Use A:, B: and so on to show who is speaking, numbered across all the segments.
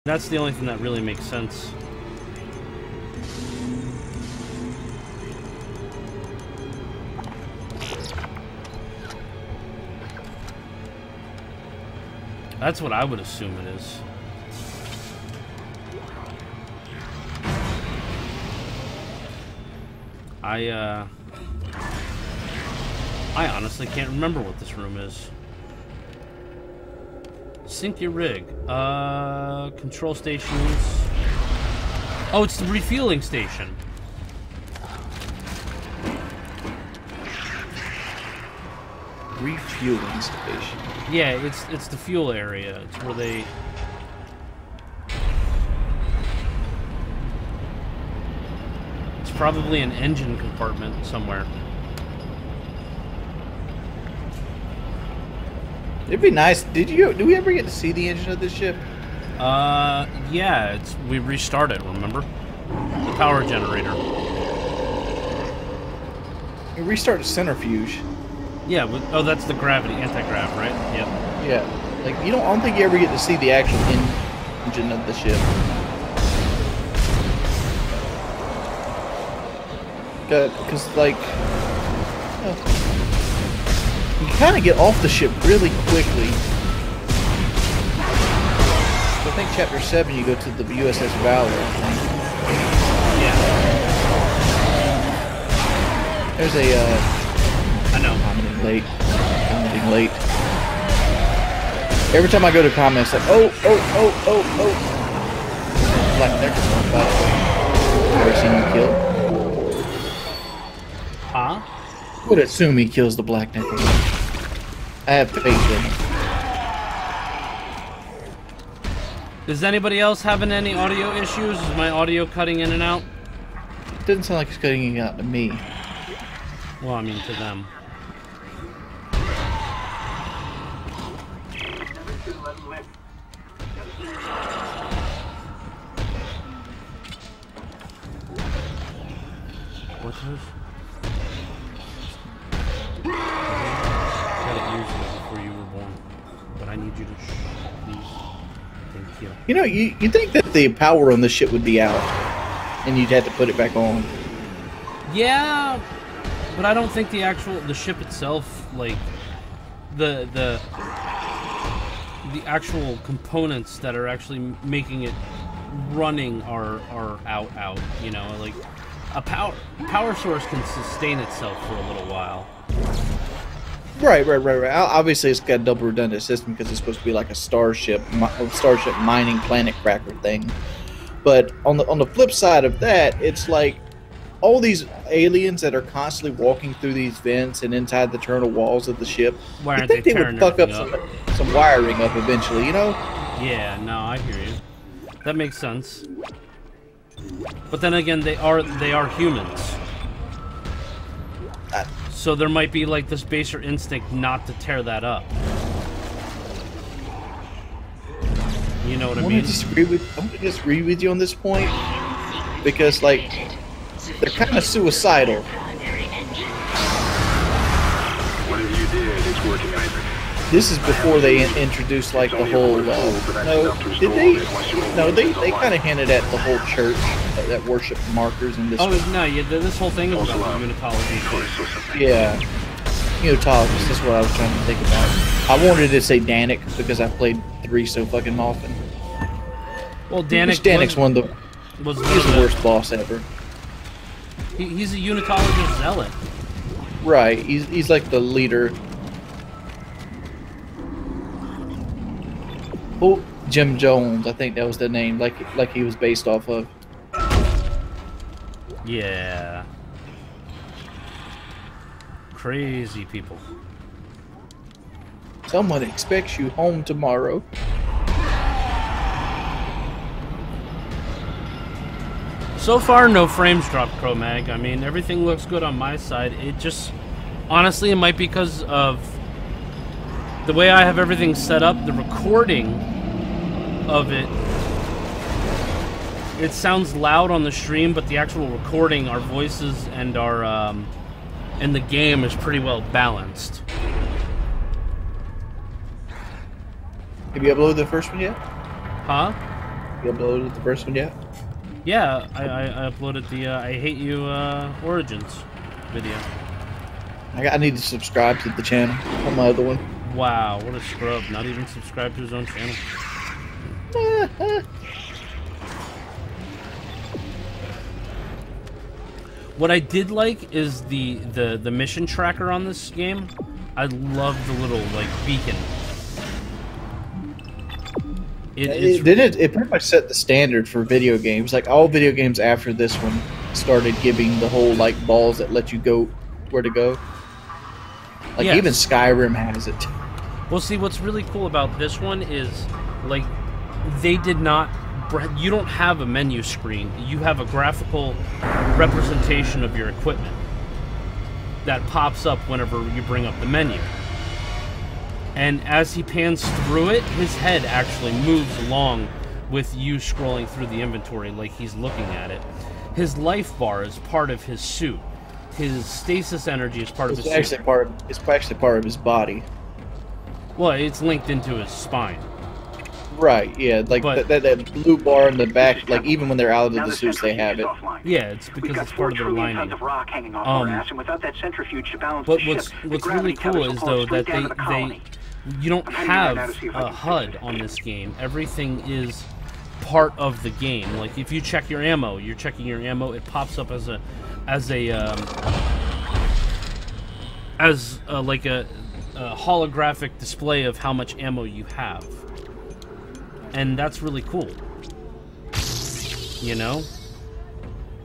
A: That's the only thing that really makes sense. That's what I would assume it is. I honestly can't remember what this room is. Sync your rig. Control stations. Oh, it's the refueling station.
B: Refueling station.
A: Yeah, it's the fuel area. It's where they... It's probably an engine compartment somewhere.
B: It'd be nice. Do we ever get to see the engine of this ship?
A: Yeah, we restart it, remember? The power generator.
B: We restart the centrifuge.
A: Yeah, oh, that's the gravity, anti-grav, right? Yep.
B: Yeah. Like, I don't think you ever get to see the actual engine of the ship. Because, like, you kind of get off the ship really quickly. I think Chapter 7, you go to the USS Valor, I think.
A: Yeah.
B: There's a,
A: I know.
B: Commenting late. Every time I go to comments, like, oh. Black Decker one, by the way. Ever seen you kill?
A: Huh?
B: Would assume he kills the Black Decker one. I have faith in him.
A: Is anybody else having any audio issues? Is my audio cutting in and out?
B: It doesn't sound like it's cutting out to me.
A: Well, I mean to them. What's this? Got it years ago before you were born, but I need you to please. Thank you.
B: You know, you think that the power on the ship would be out, and you'd have to put it back on.
A: Yeah, but I don't think the ship itself, like the actual components that are actually making it running are out. You know, like a power source can sustain itself for a little while.
B: Right. Obviously, it's got a double redundant system because it's supposed to be like a starship mining planet cracker thing. But on the flip side of that, it's like all these aliens that are constantly walking through these vents and inside the internal walls of the ship.
A: Why
B: You
A: aren't
B: think
A: they
B: they would fuck up
A: tearing
B: some wiring up eventually, you know?
A: Yeah, no, I hear you. That makes sense. But then again, they are humans. So there might be like this baser instinct not to tear that up. You know what I mean?
B: I'm gonna disagree with you on this point because, like, they're kind of suicidal.
C: Whatever you did, it's working, Isaac.
B: This is before they introduced like the whole. They kind of hinted at the whole church that worship markers in this.
A: Oh no, yeah, this whole thing is about unitology.
B: Yeah, unitologist. That's what I was trying to think about. I wanted to say Danik because I played 3 so fucking often.
A: Well, Danik's
B: he's the worst boss ever.
A: He's a unitologist zealot.
B: Right. He's like the leader. Oh, Jim Jones, I think that was the name, like he was based off of.
A: Yeah. Crazy people.
B: Someone expects you home tomorrow.
A: So far, no frames dropped, Cro-Mag. I mean, everything looks good on my side. It just... Honestly, it might be because of the way I have everything set up, the recording of it. It sounds loud on the stream, but the actual recording, our voices and our and the game is pretty well balanced.
B: Have you uploaded the first one yet?
A: Huh?
B: You uploaded the first one yet?
A: Yeah, I uploaded the I Hate You Origins video.
B: I need to subscribe to the channel on my other one.
A: Wow, what a scrub. Not even subscribed to his own channel. What I did like is the mission tracker on this game. I love the little like beacon.
B: It pretty much set the standard for video games. Like all video games after this one started giving the whole like balls that let you go where to go. Like
A: yes.
B: even Skyrim has it.
A: Well, see, what's really cool about this one is like they did not. You don't have a menu screen. You have a graphical representation of your equipment that pops up whenever you bring up the menu. And as he pans through it, his head actually moves along with you scrolling through the inventory like he's looking at it. His life bar is part of his suit. His stasis energy is part of his suit.
B: It's actually part of his body.
A: Well, it's linked into his spine.
B: Right, yeah, like that blue bar in the back, like even when they're out of the suits, they have it.
A: Yeah, it's because it's part of their lining. But what's really cool is though that you don't have a HUD on this game. Everything is part of the game. Like if you check your ammo, you're checking your ammo. It pops up as a holographic display of how much ammo you have. And that's really cool. You know?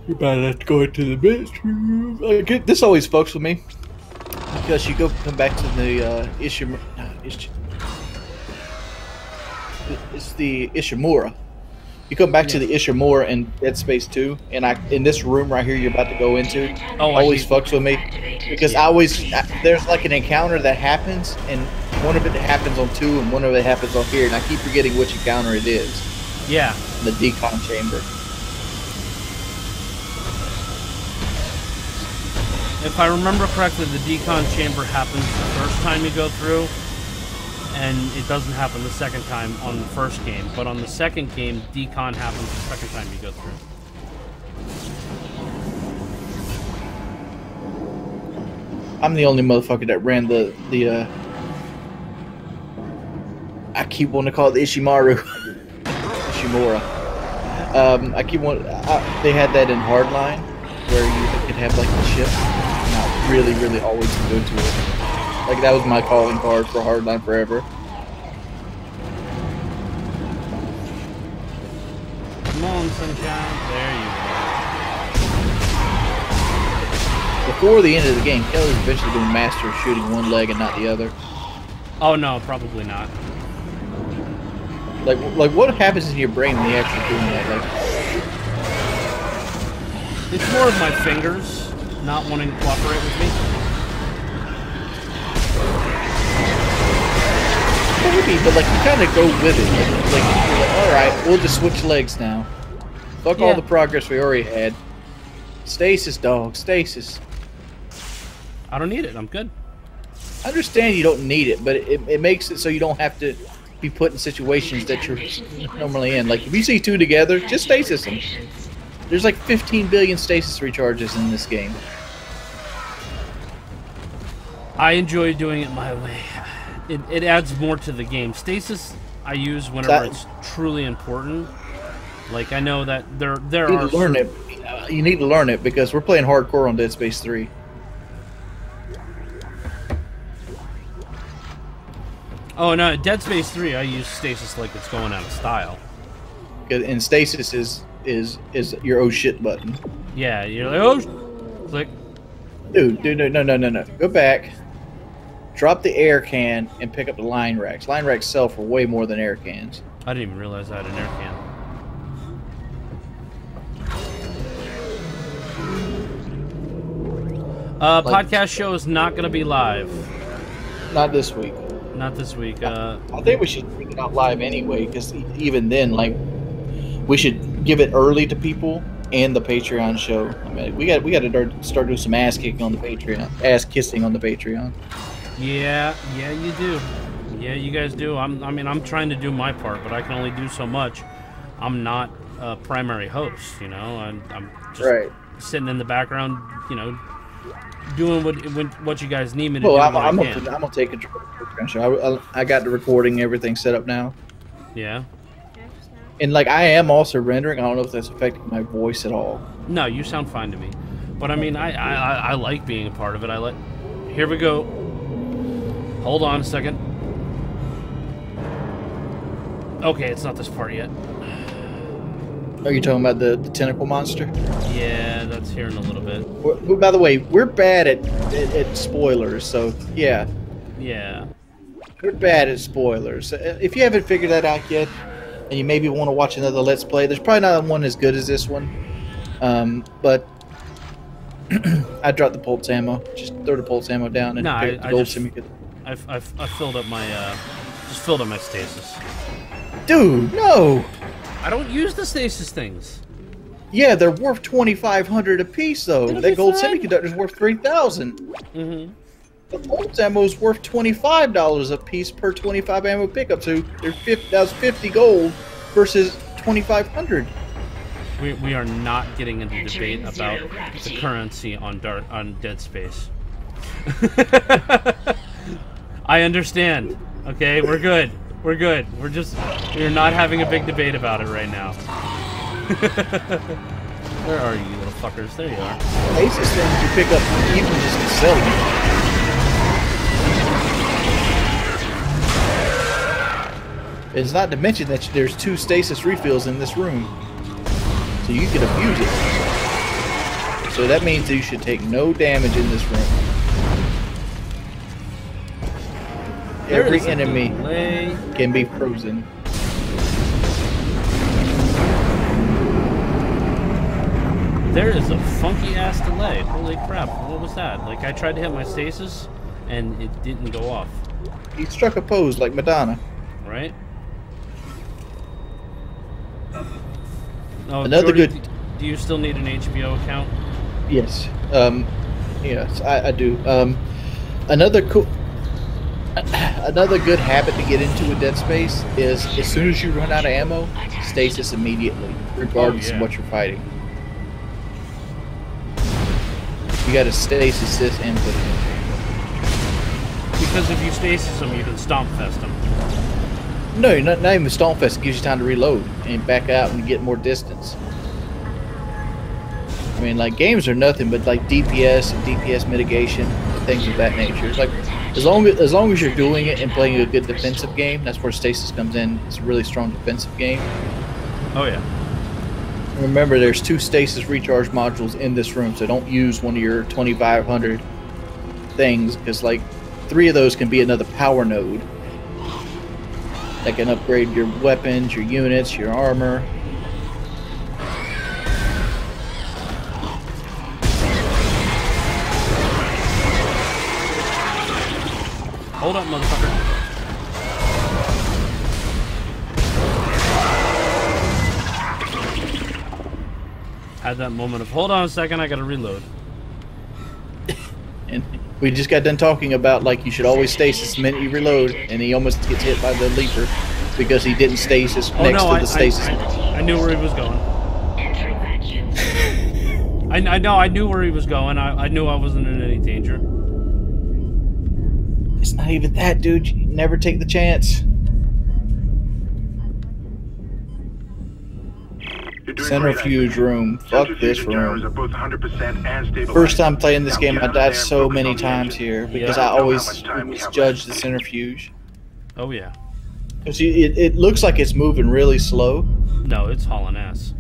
B: You better have to go into the bedroom. This always fucks with me. Because you come back to the it's the Ishimura. You come back to the Ishimura in Dead Space 2, and in this room right here you're about to go into, always fucks with me because there's like an encounter that happens, and one of it happens on 2, and one of it happens on here, and I keep forgetting which encounter it is.
A: Yeah,
B: the decon chamber.
A: If I remember correctly, the decon chamber happens the first time you go through, and it doesn't happen the second time on the first game. But on the second game, decon happens the second time you go through.
B: I'm the only motherfucker that ran the I keep wanting to call it the Ishimaru. Ishimura. I keep wanting. They had that in Hardline, where you could have like the ship. And I really always go to it. Like that was my calling card for Hardline forever.
A: Come on, sunshine. There you go.
B: Before the end of the game, Kelly's eventually going to master shooting one leg and not the other.
A: Oh no, probably not.
B: Like what happens in your brain when you actually doing that? Like,
A: it's more of my fingers not wanting to cooperate with me.
B: Maybe, but like you kind of go with it. Like you're like, all right, we'll just switch legs now. Fuck all the progress we already had. Stasis, dog, stasis.
A: I don't need it. I'm good.
B: I understand you don't need it, but it makes it so you don't have to be put in situations that you're normally in. Like if you see 2 together, just stasis them. There's like 15 billion stasis recharges in this game.
A: I enjoy doing it my way. It adds more to the game. Stasis I use whenever it's truly important. Like I know that there
B: you
A: are.
B: Need to learn it. You need to learn it because we're playing hardcore on Dead Space 3.
A: Oh no, Dead Space 3 I use stasis like it's going out of style.
B: And stasis is your oh shit button.
A: Yeah, you're like oh, click.
B: Dude, no. Go back. Drop the air can and pick up the line racks. Line racks sell for way more than air cans.
A: I didn't even realize I had an air can. Podcast show is not going to be live.
B: Not this week.
A: Not this week.
B: I think we should bring it out live anyway, because even then, like, we should give it early to people and the Patreon show. I mean, we got to start doing some ass kicking on the Patreon, ass kissing on the Patreon.
A: Yeah, you do. Yeah, you guys do. I'm trying to do my part, but I can only do so much. I'm not a primary host, you know. I'm just
B: Right.
A: sitting in the background, you know, doing what you guys need me to
B: Well,
A: do.
B: I'm
A: when I can.
B: gonna take control of the show. I got the recording, everything set up now,
A: Yeah.
B: and like I am also rendering. I don't know if that's affecting my voice at all.
A: No, you sound fine to me. But I mean, I like being a part of it. Here we go. Hold on a second. Okay, it's not this part yet.
B: Are you talking about the tentacle monster?
A: Yeah, that's here in a little bit.
B: By the way, we're bad at spoilers, so yeah.
A: Yeah.
B: We're bad at spoilers. If you haven't figured that out yet, and you maybe want to watch another Let's Play, there's probably not one as good as this one. But I dropped the pulse ammo. Just throw the pulse ammo down and pick the gold semiconductor.
A: I filled up my just filled up my stasis.
B: Dude, no.
A: I don't use the stasis things.
B: Yeah, they're worth 2,500 apiece, though.
A: It'll
B: That
A: be
B: gold
A: fine.
B: semiconductor's worth 3,000.
A: Mm-hmm.
B: The pulse ammo's worth $25 a piece per 25 ammo pickup. So that's 50 gold versus 2,500.
A: We are not getting into debate about the currency on Dead Space. I understand. Okay, we're good. We're good. We're not having a big debate about it right now. Where are you, little fuckers? There you are.
B: Aces things you pick up even just to sell them. It's not to mention that there's 2 stasis refills in this room. So you can abuse it. So that means that you should take no damage in this room. Every enemy can be frozen.
A: There is a funky ass delay. Holy crap. What was that? Like, I tried to hit my stasis and it didn't go off.
B: He struck a pose like Madonna.
A: Right? Oh,
B: Another
A: Jordy,
B: good.
A: Do you still need an HBO account?
B: Yes. Yes, I do. Another good habit to get into with Dead Space is as soon as you run out of ammo, stasis immediately, regardless of what you're fighting. You got to stasis this and put it in.
A: Because if you stasis them, you can stomp fest them.
B: No, not even Stonefest. It gives you time to reload and back out and get more distance. I mean, like, games are nothing but like DPS and DPS mitigation and things of that nature. It's like as long as you're doing it and playing a good defensive game, that's where stasis comes in. It's a really strong defensive game.
A: Oh yeah.
B: Remember, there's 2 stasis recharge modules in this room, so don't use one of your 2,500 things because like 3 of those can be another power node that can upgrade your weapons, your units, your armor.
A: Hold up, motherfucker. Had that moment of, hold on a second, I gotta reload.
B: And we just got done talking about like you should always stasis the minute you reload, and he almost gets hit by the leaper because he didn't stasis next to the stasis.
A: I knew where he was going. I know, I knew where he was going. I knew I wasn't in any danger.
B: It's not even that, dude. You never take the chance. Centrifuge room. Fuck this room. First time playing this game, I died so many times here because I always misjudge the centrifuge.
A: Oh yeah.
B: Because it looks like it's moving really slow.
A: No, it's hauling ass.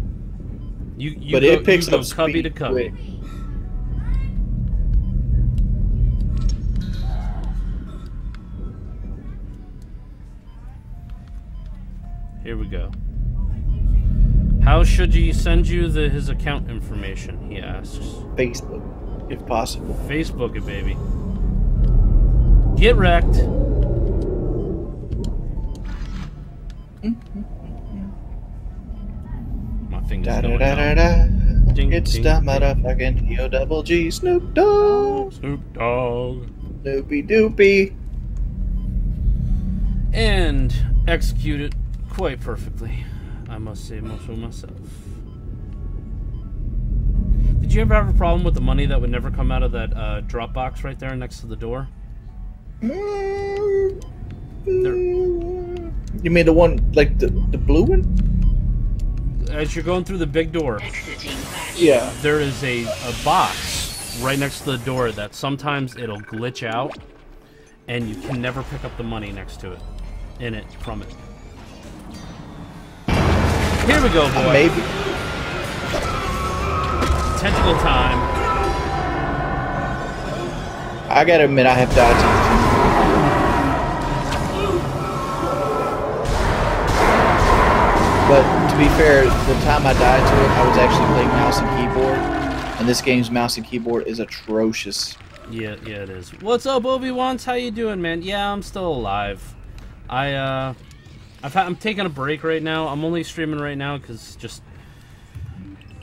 B: But it picks up
A: cubby to
B: speed
A: cubby.
B: quick.
A: Here we go. How should he send you his account information? He asks.
B: Facebook, if possible.
A: Facebook it, baby. Get wrecked. My fingers
B: Da da
A: going
B: da da
A: numb.
B: da.
A: Ding,
B: It's
A: ding,
B: the
A: ding.
B: motherfucking T-O-double-G Snoop Dogg.
A: Snoop Dogg.
B: Snoopy doopy.
A: And execute it quite perfectly. I must say most for myself. Did you ever have a problem with the money that would never come out of that drop box right there next to the door?
B: You mean the one, like the blue one?
A: As you're going through the big door,
B: Yeah.
A: there is a box right next to the door that sometimes it'll glitch out, and you can never pick up the money next to it, from it. Here we go, boy.
B: Maybe.
A: Tentacle time.
B: I gotta admit, I have died to it. But to be fair, the time I died to it, I was actually playing mouse and keyboard, and this game's mouse and keyboard is atrocious.
A: Yeah, it is. What's up, Obi-Wans? How you doing, man? Yeah, I'm still alive. I'm taking a break right now. I'm only streaming right now because just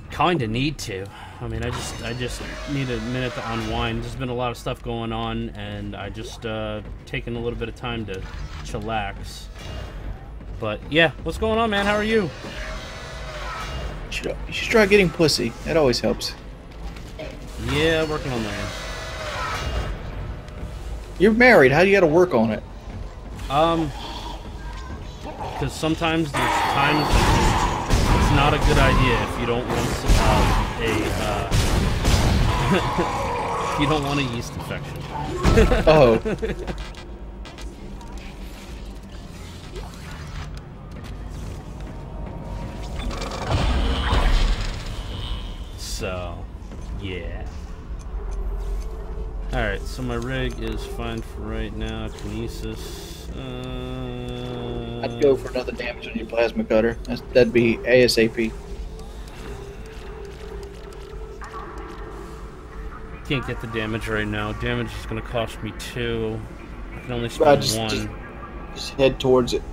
A: kind of need to. I mean, I just need a minute to unwind. There's been a lot of stuff going on, and I just taking a little bit of time to chillax. But yeah, what's going on, man? How are you?
B: You should try getting pussy. That always helps.
A: Yeah, working on that.
B: You're married. How do you got to work on it?
A: Because sometimes there's times it's not a good idea if you don't want if you don't want a yeast infection.
B: Oh.
A: So, yeah. Alright, so my rig is fine for right now. Kinesis.
B: I'd go for another damage on your plasma cutter. That'd be ASAP.
A: Can't get the damage right now. Damage is going to cost me 2. I can only spend 1.
B: Just head towards it.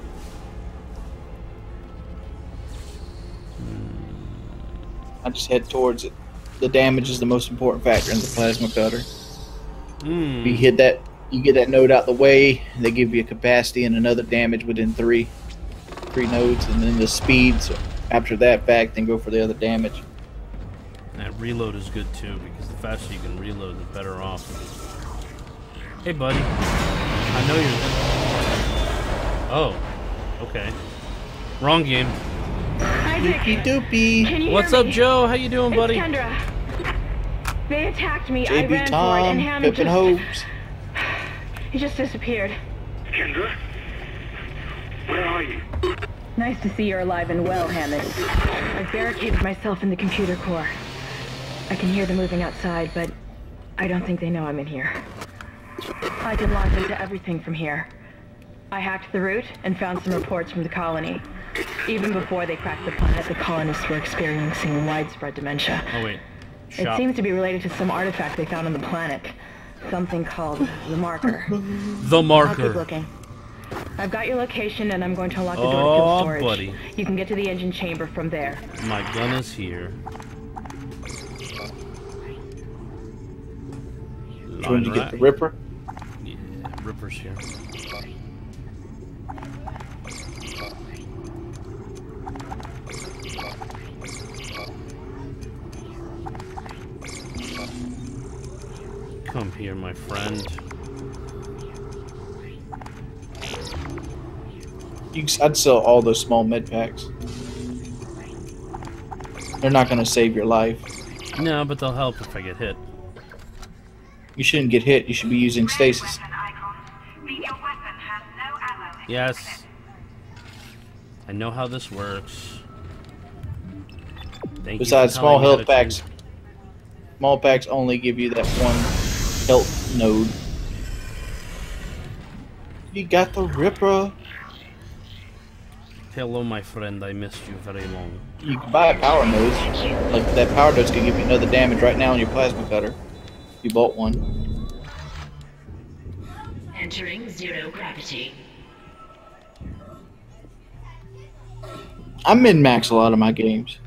B: I just head towards it. The damage is the most important factor in the plasma cutter. You hit that, you get that node out the way. They give you a capacity and another damage within three nodes, and then the speed. So after that fact, then go for the other damage.
A: That reload is good too, because the faster you can reload, the better off. Hey, buddy. I know you're. Oh, okay. Wrong game.
B: Doopy doopy.
A: What's up, Joe? How you doing, buddy?
D: Kendra. They attacked me. I
B: JB
D: ran for it,
B: Tom,
D: and Hammond
B: Pippin Hopes.
D: He just disappeared.
C: Kendra? Where are you?
D: Nice to see you're alive and well, Hammond. I've barricaded myself in the computer core. I can hear them moving outside, but I don't think they know I'm in here. I can launch into everything from here. I hacked the route and found some reports from the colony. Even before they cracked the planet, the colonists were experiencing widespread dementia.
A: Oh, wait.
D: It seems to be related to some artifact they found on the planet. Something called the marker.
A: The
D: I'll
A: marker.
D: keep looking. I've got your location, and I'm going to unlock the door to
A: Oh,
D: fuel storage.
A: buddy.
D: You can get to the engine chamber from there.
A: My gun is here.
B: Trying to get the Ripper.
A: Yeah, Ripper's here. Come here, my friend.
B: I'd sell all those small med packs. They're not going to save your life.
A: No, but they'll help if I get hit.
B: You shouldn't get hit. You should be using stasis.
A: Yes. I know how this works. Thank
B: Besides,
A: you for
B: small
A: telling me
B: health
A: how to
B: packs. Small packs only give you that one health node. You got the Ripper.
A: Hello, my friend. I missed you very long.
B: You can buy power nodes. Like that power node's gonna give you another damage right now on your plasma cutter. You bought one.
E: Entering zero gravity.
B: I min-max a lot of my games.